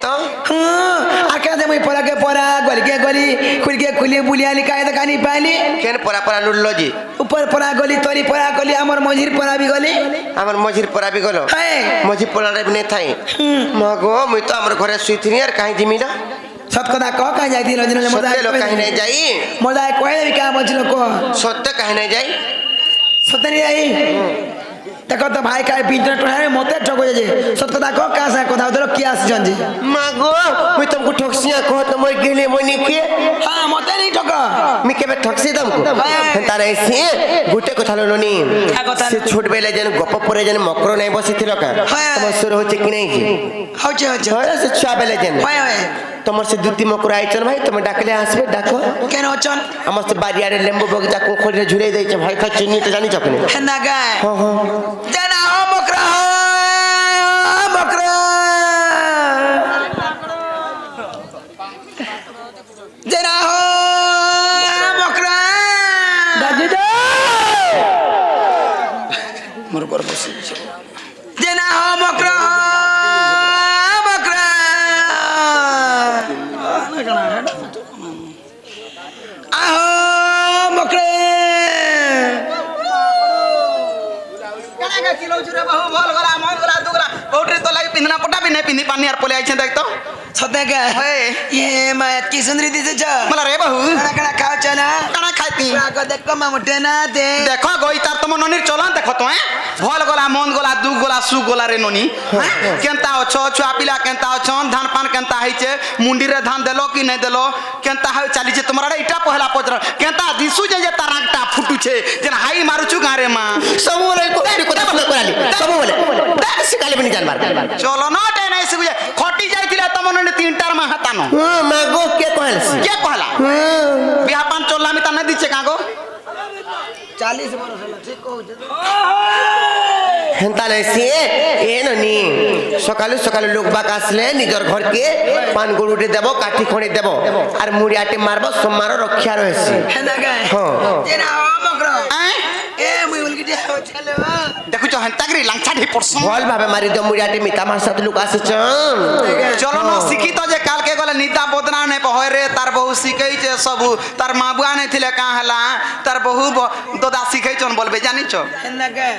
तो आके दे मैं परा के परा गली के गली खुल के खुली बुलियाली काहे त कानी पाली केन परा परा लुल्लो जी ऊपर परा गली तोरी परा गली हमर मझिर परा भी गली हमर मझिर परा भी गलो है मझिर परा रे ने थाई मगो मुई तो हमर घरे सुइथिनी यार काहे जिमिला सत कदा कह काहे जाई दिन दिन सत्य लोग काहे नहीं जाई मोदा कोहे भी का बचलो को सत्य काहे नहीं जाई सतरी आई देखो तो भाई का पिंटर टोहारे मोते ठगो जे सत कदा कह का से कदा उधर किया से जंजी मगो मुई तुमको ठगसिया कह त मोय गेले मोय निके हां मोते नहीं ठग मी केबे ठगसी तुमको तारे से गुटे को थालो लोनी से छोट बेले जन गप परे जन मकरो नहीं बसिथिलो का तुम सुर होचे कि नहीं जी होचे से छुआ बेले जन तुमर से दुती मकरो आइचन भाई तुम डाकले आसबे डाको केन होचन हमर से बारियारे लेंबू बगजा को खोले झुले दै छ भाई खा चिन्नी त जानि छकने हेना गाय हां हां जना हो मकरा मकरा जना हो मकरा दादी दे मोर पर बसी जना हो मकरा मकरा आहो मकरे का किलो जुरे बहु भल गला मन गला दुगला बहुटरे तो लागे पिंधना पटा भी नहीं पिंधी पानी यार पोले आइछे देख तो सते के हे ये मैं की सुंदरी दिसे छ मला रे बहु कणा खाओ छ ना कणा खाती आगो देख मा मुठे ना दे देखो गोई तार तुम ननीर चलन देखो तो भल गला मन गला दु गला सु गला रे ननी केनता छ छुआ पिला केनता छन धान पान केनता हैचे मुंडी रे धान देलो कि नहीं देलो केनता है चाली छे तुम्हारा इटा पहला पचर केनता दिसु जे तारांगटा फुटू छे जन हाई मारू छु गारे मा सब बोले को कराली सब बोले सिकाले बनी जानबार चलो न टे नहीं से खटी जाइतिला तमन ने तीन टार मा हतानो मागो के कहला बिहा पान चोला में त न दिछे कागो 40 बरस ठीक कहू हेंता नहीं से ए ननी सकालु सकालु लोग बाक आसले निजर घर के पान गुड़ुटे देबो काठी खणी देबो आर मुड़ियाटे मारबो सोमार रक्षा रहसी हेना गाय हां तेरा मकरो ए मुई उलगी दे चले देखु छ हंता करी लंगछा ढे पड़सो भल भाबे मारी दो मुड़ियाटे मिता मार साथ लोग आसे चन चलो न सिखी तो जे काल के गले निदा बदना ने पहोय रे तार बहु सिखई छे सब तार मां बुआ ने थिले का हला तार बहु दोदा सिखई छन बोलबे जानि छ हेना गाय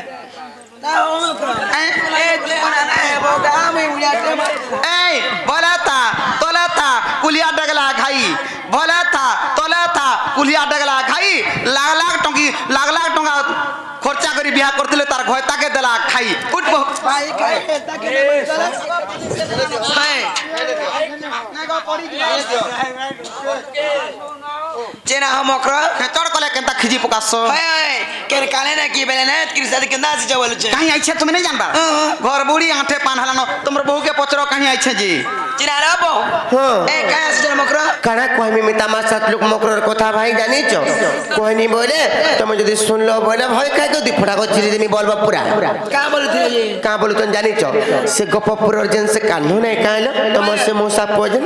तोलाता कुलिया डगला खाई भलाता तोलाता कुलिया डगला खाई लाख लाख टंका खर्चा करी बिहा करथिले तार घयता के देला खाई उठ भाई खाई ताके चेना हमकरा खेतड़ कले केनता खिजी पकासो केन काले ना की बेले ना कृषि के केनता से जवल छे कहीं आइछे तुम नहीं जानबा घर बुढ़ी आठे पान हलानो तुमर बहू के पचरो कहीं आइछे जी चिना रे बहू ए काया से मकरा काना कोई में तमाशा साथ लोग मकरर कथा भाई जानि छ कोई नहीं बोले तुम जदी सुन लो बोले भाई काहे को दिफड़ा को चिरी देनी बोलबा पूरा का बोलथे जी का बोलु तन जानि छ से गपपुर अर्जन से कान्हू नहीं कहलो तुम से मोसा पोजन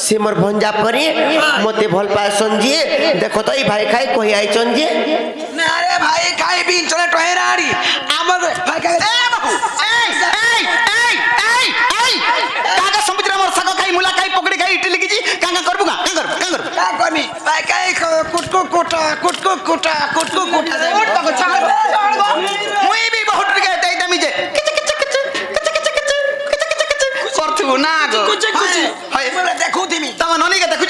से मोर भंजा परी मते भल पाए संजी देखो तो ई भाई खाई कोई आई चंजी ना रे भाई खाई बिन चले टहेराड़ी आमद भाई खाई ए बाबू ए काका समुद्र मोर सको खाई मुला खाई पकड़ी खाई इटली की जी काका करबुगा का करमी भाई खाई कुटको कोटा उठ तो छाड़ मुई भी बहुत के दे दमी जे करथु ना गो कुछ हाय मोला देखु दिमी तम ननी के देखु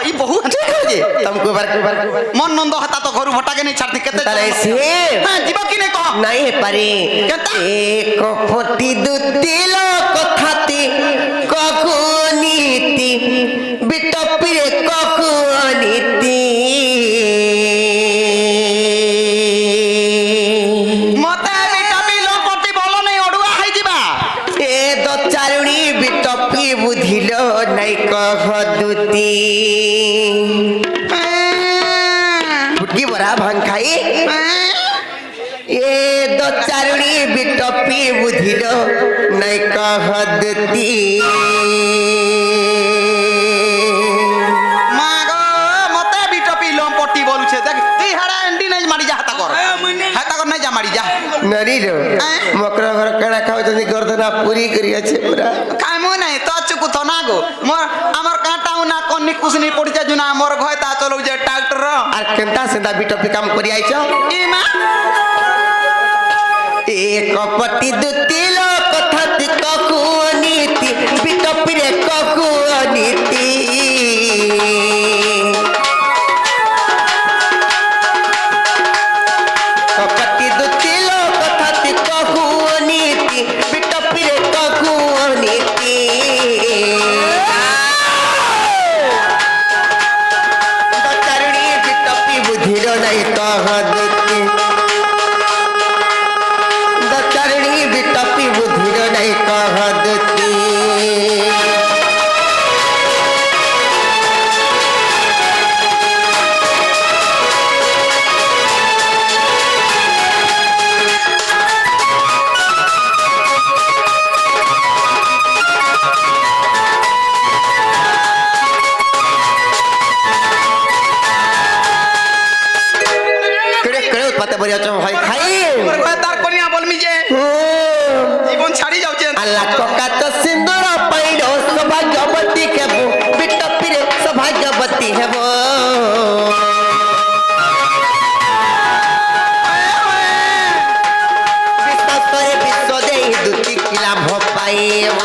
ई बहु ठीक हो जे तुमको बार मन नंद हता तो घरु भटा के नहीं छाड़ती केते तारे से हां जीवा की नहीं कह नहीं है पारे एक फटी दुती लो कथाती ककुनीति बिटपिरे ककुनीति मते बिटपि लो पटी बोलो नहीं ओडुआ है जीवा ए दो चारुणी बिटपि बुधिलो नहीं कहदुती फुटकी बरा भांग खाई ए दो चारुणी बिटपि बुधिलो नहीं कहदुती मागो मते बिटपि लो पटी बोलु छे देख ई हड़ा एंडी नहीं मारी जा हता कर नहीं जा मारी जा नरी रो मकरा घर केड़ा खाओ जनी गर्दना पूरी करी अछि पूरा कामो नहीं तो কুথ না গো মোর আমার কাটাও না কন্নি কুসনি পড়িছে জুনা মোর ঘয় তা চলৌ যে ট্রাক্টর আর কেনতা সেটা বিটপি কাম করি আইছ ই মা এক পটি দুতি লোক কথা ককু নীতি বিটপি রে ককু নীতি কপটি দুতি লোক কথা ককু নীতি বিটপি রে ককু নীতি দচারুণী বিটপি বুদ্ধির নাই কহ দুতি দচারুণী বিটপি বুদ্ধির নাই কহ দুতি কেড়ে কেড়ে উৎপাতে বলি আছো ভাই খাই মোর ঘয় তার কনিয়া বলমি যে জীবন ছাড়ি যাচ্ছে আল্লাহ ককাত সিন্দুর পাইল সৌভাগ্যবতী হেব বিটপিরে সৌভাগ্যবতী হেব বিশ্বস্তরে বিশ্ব দেই দুটি কি লাভ পাইব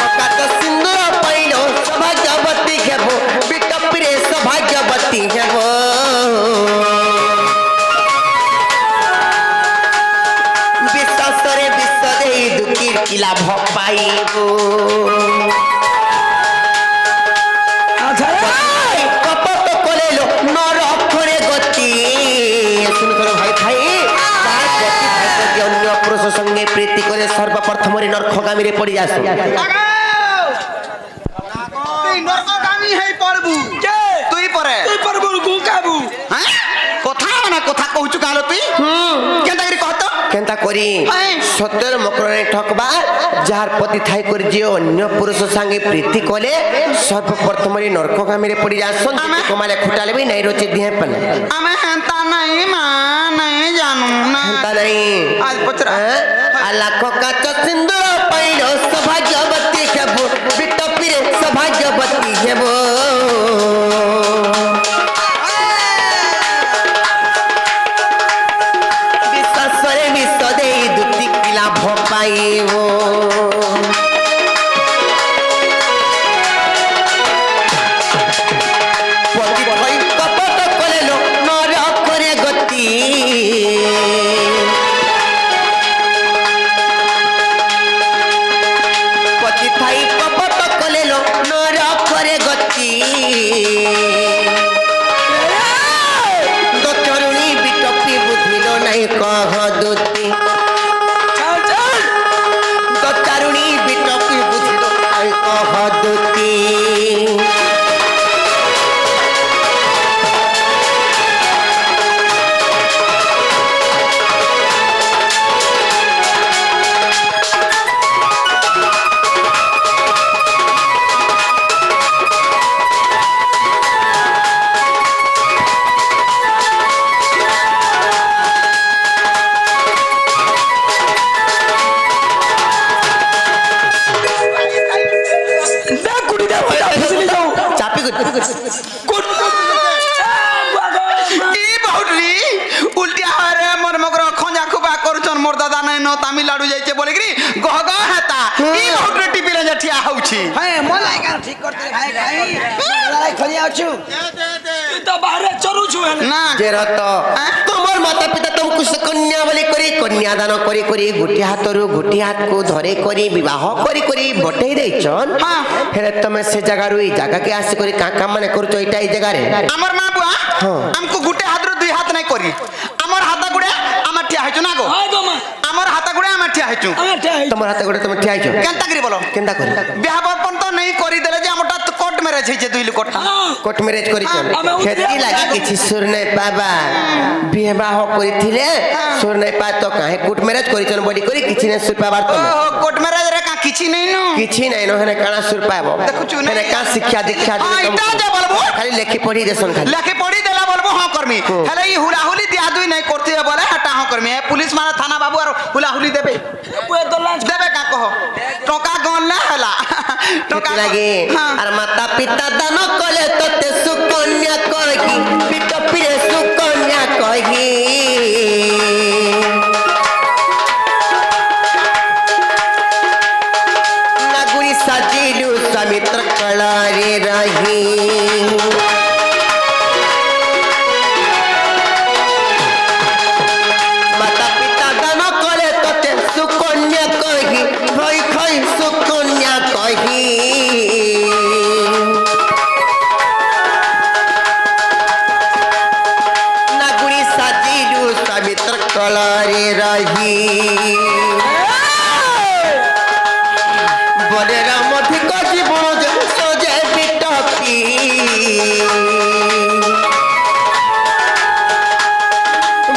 ককাত সিন্দুর পাইল সৌভাগ্যবতী হেব বিটপিরে সৌভাগ্যবতী হেব বিশ্বাসরে বিশ্ব দেই দুঃখীর কি লাভ পাইব কপট কলেল নর অক্ষরে গতি শুনছিল ভাই ভাই যার গতি ভাই যদি অন্য পুরুষ সঙ্গে প্রীতি করে সর্বপ্রথমরে নরখগামীরে পড়ি আসে তুই নরকগামী হেই পড়বু তুই পরে তুই পড়বু গু কাবু হ্যাঁ কথা মানে কথা কହୁଛୁ কালো তুই কেনতা করি কহত কেনতা করি হ্যাঁ। সত্যের মকরণে ঠকবা যার প্রতি থাই করে যে অন্য পুরুষ সঙ্গে প্রীতি কলে সর্বপ্রথমরে নরকগামীরে পড়ি আসন আমা- কমালে খুটালে বি নাই রচি দিয়ে পেলে আমি হেনতা নাই মা নাই জানু না তা নাই আজ পচরা আল্লাহ ককাত সিন্দুর পাইল সৌভাগ্যবতী হেব বিটপিরে সৌভাগ্যবতী হেব বিশ্বাসরে বিশ্ব দেই দুটি কি লাভ পাইব পতি ভয় কপট কলেল নর করে গতি পতি থাই কপট কলেল নর করে গতি দচরুণী বিটপি বুঝিল নাই কহ দুতি দচারুণী বিটপি বুঝিল নাই কহ দুতি চাপি ই বহুটরি উল্টি হারে মোর মগর খঞ্জা খুবা করছন মোর দাদা নাই ন তামিলনাডু যাইছে বলি কি গহ গহ হেতা ই বহুটরি টিপিলে যে ঠিয়া হউছি হ্যাঁ মলাই কার ঠিক করতে ভাই ভাই লড়াই খলি আছু তুই তো বাহারে চরুছু হেলে না যে রত তোমার মাতা পিতা তোমাকে সে কন্যা বলি করি কন্যাদান করি করি গোটি হাতরু গোটি হাতকু ধরে করি বিবাহ করি করি বটেই দেইছন হ্যাঁ। হেলে তুমি সে জায়গারু এই জায়গাকে আসি করি কাকা মানে করছো এটা এই জায়গারে আমার মা বুয়া হ্যাঁ। আমকু গুটে হাতরে দুই হাত নাই করি আমার হাতা গুড়ে আমার ঠিয়া হইছো না গো হয় গো মা আমার হাতা গুড়ে আমার ঠিয়া হইছো আমার ঠাই তোমার হাতে করে তুমি ঠিয়াইছো কেনতা করি বলো কেনতা করি বিয়াহ বপন তো নেই করি দেলে যে আমটা কোর্ট ম্যারেজ হইছে দুই লোকটা কোর্ট ম্যারেজ করিছন আমি হেতি লাগি কিছু সুর নাই পাবা বিবাহ করিছিলে সুর নাই পা তো কাহে কোর্ট ম্যারেজ করিছন বলি করি কিছু নাই সুর পাবার তো ওহো কোর্ট ম্যারেজ রে কা কিছু নেই নো କିଛି ନାଇଁ ନହେଲେ କାଣା ସୁର ପାଇବ ଦେଖୁଛୁ ନା? ହେଲେ କା ଶିକ୍ଷା ଦୀକ୍ଷା ଦେବେ ହଁ, ତମକୁ? ଇଟା ଯେ ବୋଲବୁ। ଖାଲି ଲେଖି ପଢି ଦେସନ୍ ଖାଲି লেখে পড়ি দেলা বলবো হ্যাঁ করমি হেলে ই হুলাহুলি দিয়া দুই নাই করতে বলে হেটা হ করমি পুলিশ মানে থানা বাবু আর হুলাহুলি দেবে দেবে কা কহ টকা গন না হেলা টকা লাগে আর মাতা পিতা দান কলে তোতে সুকন্যা কহি পিত পিরে সুকন্যা কহি নাগুরি সাজিলু সমিত্র কলারে রহি মাতা পিতা দান কলে তোতে সুকন্যা কহি খই খই সুকন্যা কহি নাগুরি সাজিলু সমিত্র কলারে রহি বনের মধিক জীবন সজে বিটপি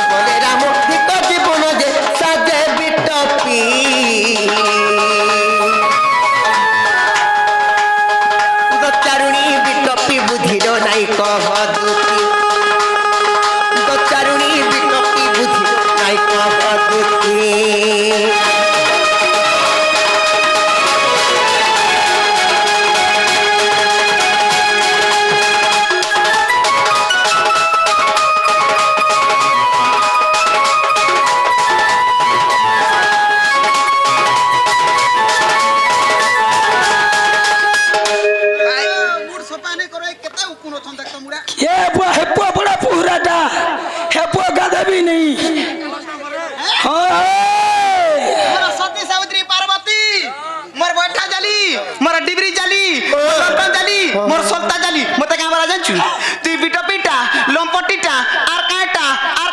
বনের মধিক জীবন যে সজে বিটপি চারুণী বিটপি বুঝিল নাই কহ দুতি চারুণী বিটপি বুঝিল নাই কহ দুতি মুড সোপানে করে কেতে উকুন থন দেখতো মুড়া হেপুয়া বড়া পুরাটা হেপুয়া গাদাবি নেই মোর সতী সাবিত্রী পার্বতী মোর বৈঠা জালি মোর ডিবরি জালি মোর লম্পন জালি মোর সলতা জালি মতে কাঁ বলা জানছু তুই বিটপিটা লম্পটিটা আর কাঁটা আর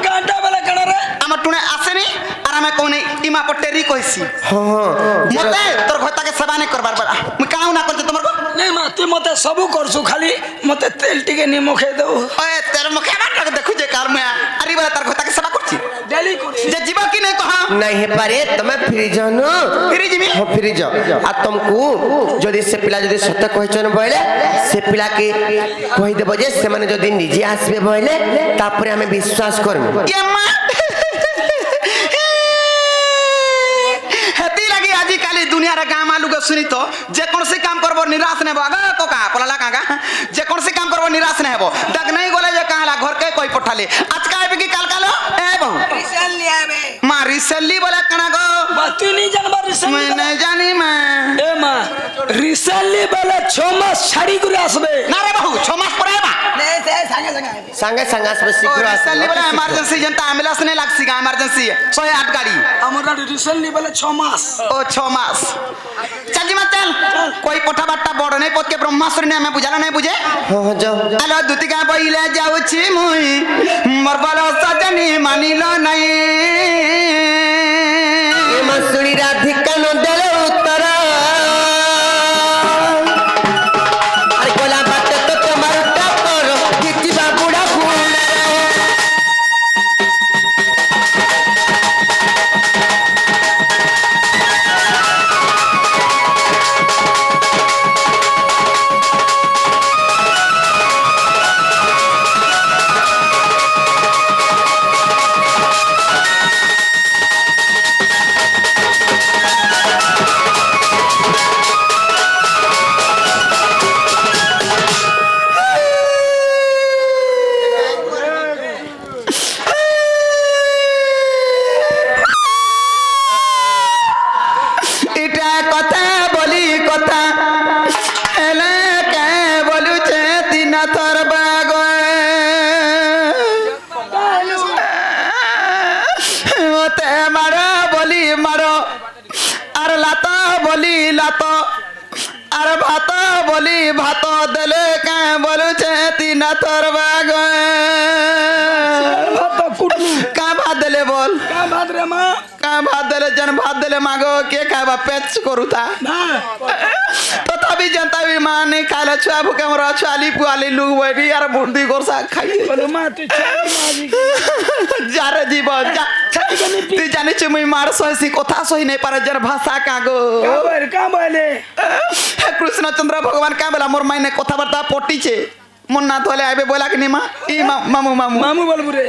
কাঁটা বেলা কেন রে আমার টুনে আসেনি আর আমি কোনে ইমা পটেরি কইছি হ্যাঁ মতে তোর ঘরটাকে সেবা নাই করবার বলা মুই কাউ না করতে তোমার নেই মা তুই মতে সবু করছু খালি মতে তেল টিকে নিমখ খেয়ে দেবো ওয়ে তোর মুখে আমার দেখু যে কার মে আরি বলা তার ঘরটাকে সেবা করছি ডেলি করছি যে জীব কি নাই কহ नहीं है पारे तुम्हें फिरी जाओ न फिरी जिमी हाँ फिरी जाओ आ तुमको जदि से पिला जदि सत्य कहचन बोले से पिला के कहि देबो जे से माने जदि निजे आसबे बोले तापरे हमें विश्वास करमु ये मां हेती लगी आजी काली दुनिया रे गाम आलू के सुनी तो जे कोन से काम करबो निराश ने बागा कोका पलाला कागा जे कोन से काम करबो निराश ने हेबो दग नहीं गोले जे कहला घर के कोई पठाले आज का आबे की काल कालो ए बहु रिसल लिया बे मारी सल्ली बोला कना गो बात तू नहीं जानबा रिसल मैं नहीं जानी मैं ए मां रिसल ली बेला 6 मास छाड़ी करे आसबे ना रे बहु 6 मास परे बा नहीं से संगे संगे संगे आसबे और शीघ्र सल्ली बोला आसबे इमरजेंसी जनता एम्बुलेंस नहीं लागसी का इमरजेंसी 108 गाड़ी हमरा रिसल ली बेला 6 मास ओ 6 मास चल जी मत चल कोई पोठा बाट्टा बड़ नहीं पोत के ब्रह्मास्त्र ने हमें बुझाला नहीं बुझे हां जाओ आलो दुतिका बइले जाउछि मुई मोर बालो सजनी मानिलो नहीं ये मसुरी राधिका न देले उत्तर अरे गोला बात तो तुम्हार टक्कर किचिबा बुढ़ा फूल এটা কথা বলি কথা এলে কে বলুছে তিন তোর বাগ ওতে মারো বলি মারো আর লাত বলি লাত আর ভাত বলি ভাত দেলে কে বলুছে তিন তোর বাগ भात कुटू কা ভাত দেলে বল का भात रे मां কা ভাত দেলে জন ভাত দেলে মাগো কে খাইবা পেচ করুতা ना তথাপি जनता भी मां नहीं खाइला छुआ भूखे मरा छुआली पुआली लुग बैठी यार बुंदी गोरसा खाई बोले मां तू छाड़ी माजी जा रे जीवन जा छाड़ी के नहीं তুই জানিস মুই মার সহি কথা সহি নাই পারে যার ভাষা কাগো का बोले কৃষ্ণচন্দ্র ভগবান কা বেলা মোর মাইনে কথাবার্তা পটিছে मुन्ना तोले आबे बोला कि नहीं माँ ई मामू मामू मामू बोल बुरे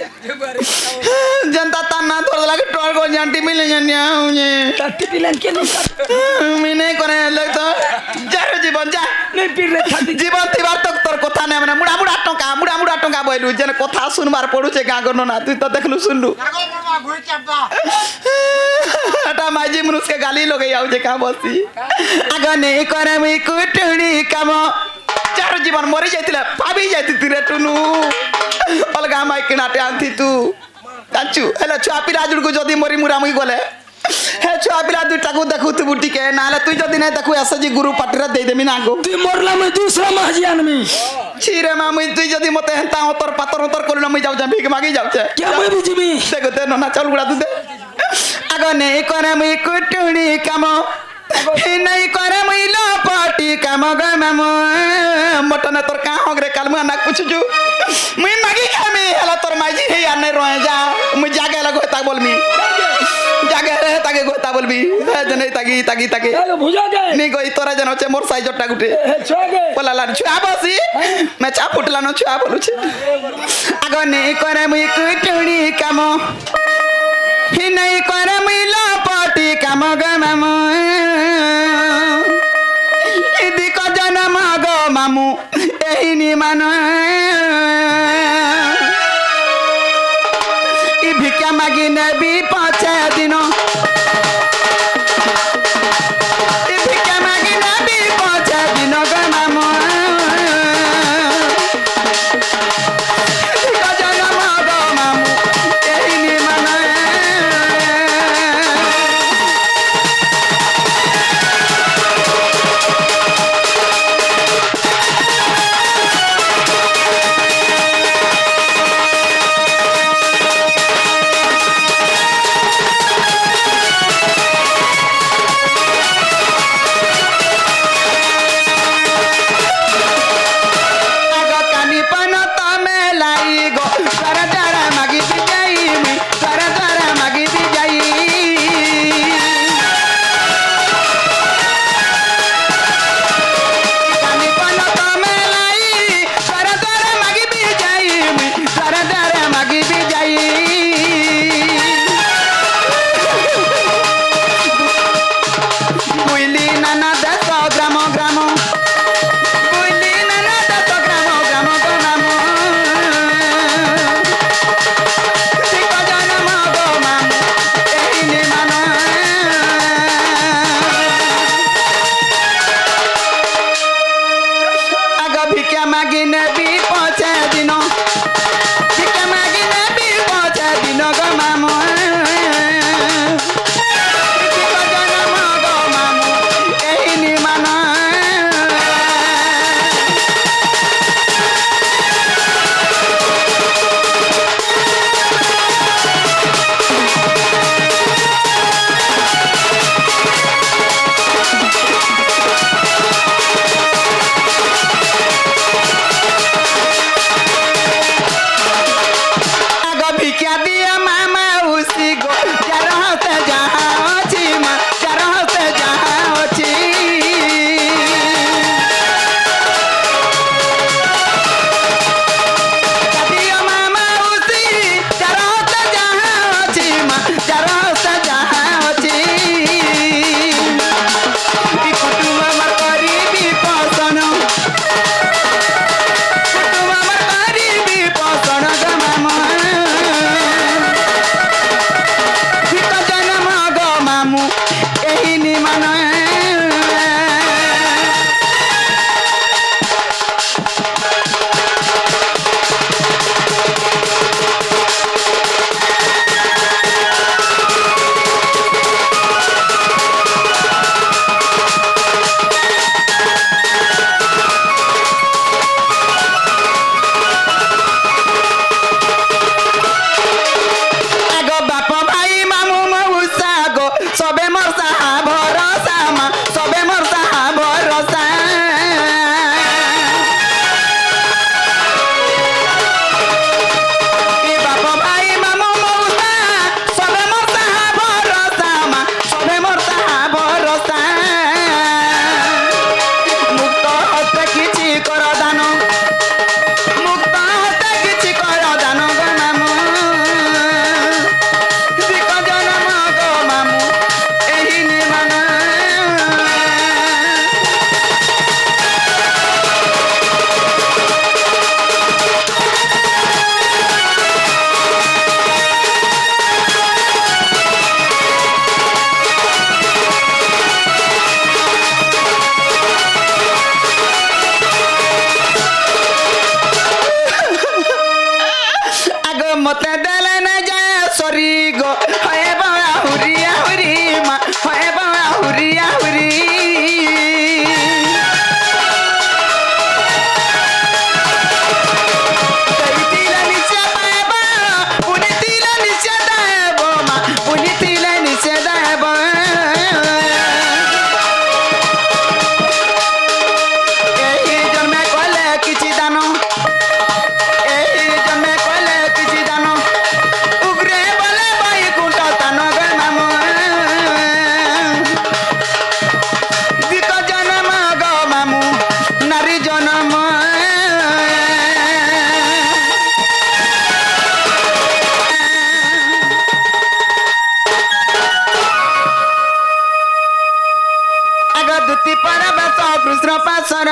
जनता ताना तोड़ लगे टोल को जानती मिले जानिया मुझे तट्टी पिलन के नहीं मैं नहीं करे लगता जा जीवन जा नहीं पीर रे छाती जीवन तीबार तक तोर कथा नहीं मैंने मुड़ा मुड़ा टंका बोलू जन कथा सुनबार पड़ू छे गाँ गनो ना तू तो देखलू सुनलू हटा माजी मनुष्य के गाली लोगे आउ जे का बसी आगे नहीं करे मैं कुटुणी काम चार जीवन मरी जाइतिले भाभी जाइति रे टुनु अलगा माई किनाटे आंथी तू जांचू हेला छुआ पिला जुड़ को जदी मरी मुरा मुई गले हे छुआ पिला दुटा को देखु तू बुटी के नाले तू जदी नहीं देखु ऐसा जी गुरु पटरा दे देमी ना गो तू मरला में दूसरा महाजियान में छीरे मामुई तू जदी मते हेंता होतर पातर कोलना मुई जाउ जा भीख मागी जाउ छे क्या मैं बुझिमी देखो ते नना चाउल गुड़ा तू दे आगे नहीं करे मुई कुटुणी काम नहीं करे मुई लपटी काम ग मामू मटन तोर का हगरे काल मुआ ना कुछ जू मुई मागी खामी हला तोर माजी हे यार नहीं रोए जा मुई जागे लग होता बोलमी जागे रहे ताके गोता बोलबी हे जने तागी आगे भुजा गए नहीं गई तोरा जन होचे मोर साइज टा गुटे छुआ गए बोला ला छुआ बसी मैं चा फुटला न छुआ बोलू छे आगे नहीं करे मुई कुटुणी काम ही नहीं करे मुई लपटी काम ग मामू इदी को जन्म गो मामू एही नि मान ई भिक्षा मागी नेबी पाछे दिन ई भिक्षा मागी नेबी पाछे दिन गो मामू इदी को जन्म गो मामू एही नि मान আহুরি আহুরি মা হইব আহুরি আহুরি কৃষ্ণ পাশর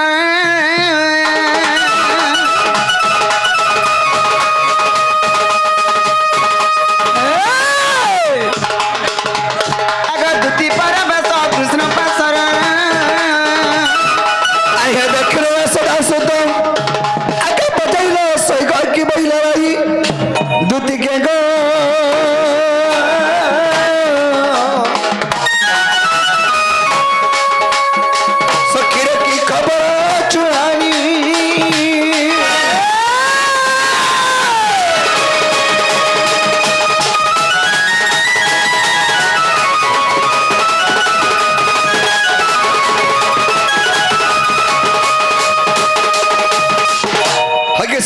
দুটি পরবেশ কৃষ্ণ পাশর আহে দেখলে সদা সুত আগে বজাইল সই কি বইলা ভাই দুতিকে গো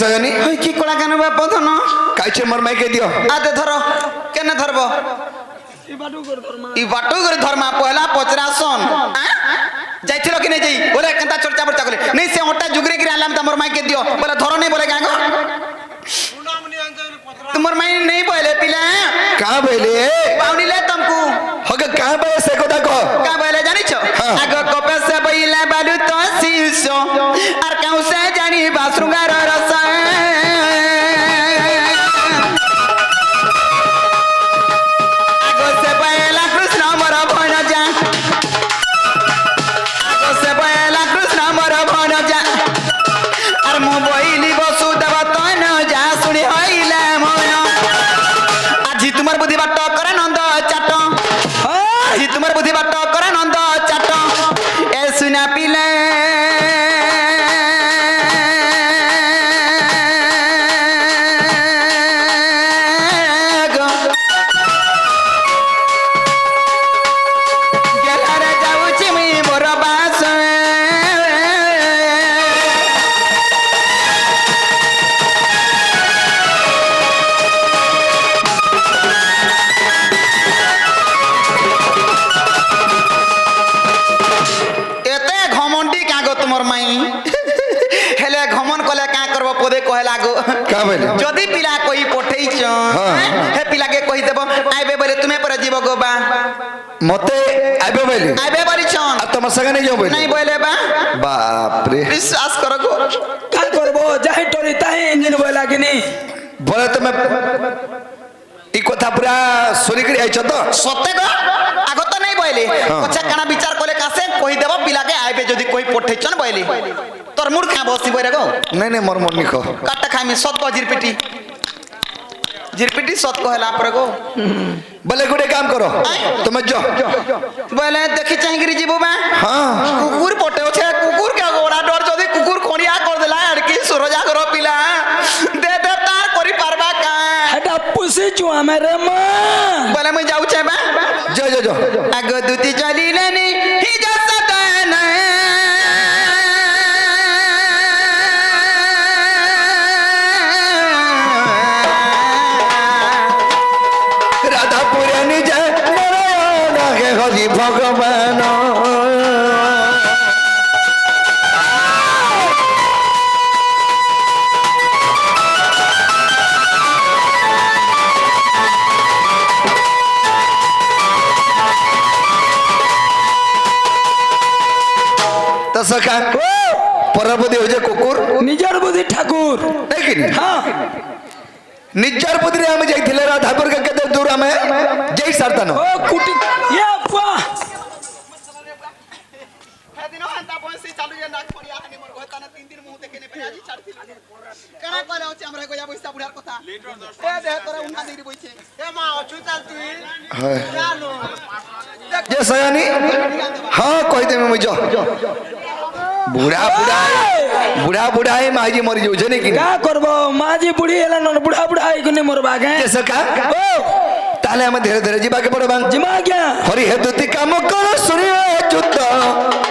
সজনী কি কলা কেন বাপ ধন কাইছে মোর মাইকে দিও আদে ধর কেন ধরব ই বাটু করে ধর্মা পহলা পচরাসন যাইছিল কি নাই যাই বলে কেনতা চর্চা বর্চা করে নেই সে ওটা জুগরে গিরে আলাম তোমার মাইকে দিও বলে ধর নেই বলে গাগো তোমার মাই নেই বলে পিলা কা বলে পাউনিলে তুমকু হগে কা বলে সে কথা কো কা বলে জানিছো আগ কপে সে বইলা বালু তো শিশো আর কাউ সে জানি বাসুঙ্গার রস যদি পিলা কই পঠেইছ হে পিলাকে কই দেব আইবে বলে তুমি পরে জীব গো বা মতে আইবে বলে আইবে বলিছ আর তোমার সঙ্গে নেই যাও বলে নাই বলে বা বাপ রে বিশ্বাস করো গো কা করব যাই টরি তাই ইঞ্জিন বই লাগিনি বলে তুমি এই কথা পুরা শুনি করে আইছ তো সত্যি গো আগত নাই বইলে আচ্ছা কানা বিচার করে কাছে কই দেব পিলাকে আইবে যদি কই পঠেইছন বইলে তোর মুড় খা বসি বইরে গো নাই নাই মোর মন নিখো কাটা খাইমি সত গো জিরপিটি সত কহেলা পরে গো বলে গুড়ে কাম করো তুমি যাও বলে দেখি চাহিগিরি জীবো বা হ্যাঁ কুকুর পটে আছে কুকুর কে গোড়া ডর যদি কুকুর খনিয়া কর দেলা আর কি সরজা করো পিলা দে দে তার করি পারবা কা এটা পুষি চু আমারে মা বলে মই যাউছে বা যাও যাও যাও আগ দুতি চলিলেনি হি জসতন রাধা পুরে নিজে নাগে হরি ভগবান তো সখা পরবুদ্ধি হয়েছে কুকুর নিজের বুদ্ধি ঠাকুর দেখিনি হ্যাঁ নিজর বুদ্ধিরে আমি যাইଥିଲେ রাধাপুর কে কেতে দূর আমি যাই সারতানো ও কুটি ইয়া পা হেদিন হান্তা বংশী চালু যে নাক খড়িয়া হানি মোর হতানা 3 দিন মুহ দেখে নে কানা কইলে হচ্ছে আমরা কইয়া বইসা বুড়ার কথা এ দে তোরা উন্না দিদি বইছে এ মা অচু চাল তুই হয় জানো যে সয়ানি হ্যাঁ কই দেবে মুই বুড়া বুড়া বুড়া বুড়া है माजी मरी जाऊ ने कि का करबो माजी बुढ़ी हेला न बुढ़ा बुढ़ा आई कोने मोर बागे जे सका ताले हम धीरे धीरे जीवा के पड़बा जिमा क्या हरि हेतु ती काम कर सुनियो जुद्ध